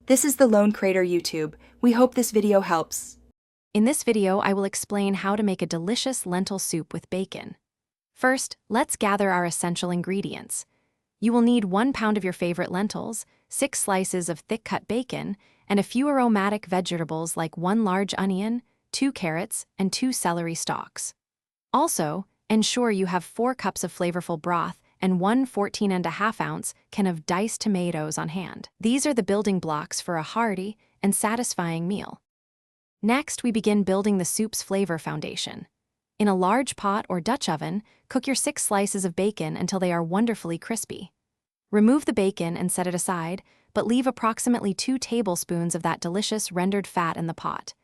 This is the Lone Crater YouTube. We hope this video helps. In this video, I will explain how to make a delicious lentil soup with bacon. First, let's gather our essential ingredients. You will need 1 pound of your favorite lentils, 6 slices of thick-cut bacon, and a few aromatic vegetables like 1 large onion, 2 carrots, and 2 celery stalks. Also, ensure you have 4 cups of flavorful broth and 1 14.5-ounce can of diced tomatoes on hand. These are the building blocks for a hearty and satisfying meal. Next, we begin building the soup's flavor foundation. In a large pot or Dutch oven, cook your 6 slices of bacon until they are wonderfully crispy. Remove the bacon and set it aside, but leave approximately 2 tablespoons of that delicious rendered fat in the pot.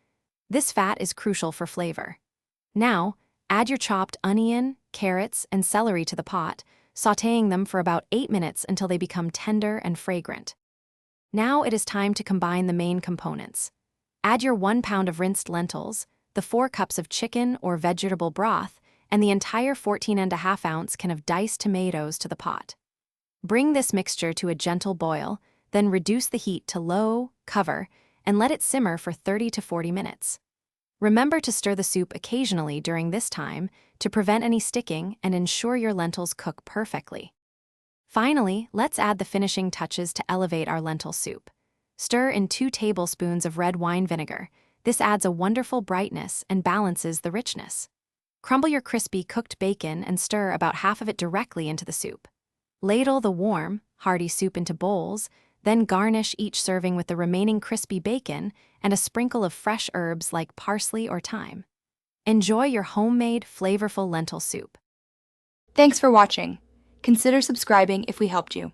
This fat is crucial for flavor. Now, add your chopped onion, carrots, and celery to the pot, sautéing them for about 8 minutes until they become tender and fragrant. Now it is time to combine the main components. Add your 1 pound of rinsed lentils, the 4 cups of chicken or vegetable broth, and the entire 14.5-ounce can of diced tomatoes to the pot. Bring this mixture to a gentle boil, then reduce the heat to low, cover, and let it simmer for 30 to 40 minutes. Remember to stir the soup occasionally during this time to prevent any sticking and ensure your lentils cook perfectly. Finally, let's add the finishing touches to elevate our lentil soup. Stir in 2 tablespoons of red wine vinegar. This adds a wonderful brightness and balances the richness. Crumble your crispy cooked bacon and stir about half of it directly into the soup. Ladle the warm, hearty soup into bowls, then garnish each serving with the remaining crispy bacon and a sprinkle of fresh herbs like parsley or thyme. Enjoy your homemade, flavorful lentil soup. Thanks for watching. Consider subscribing if we helped you.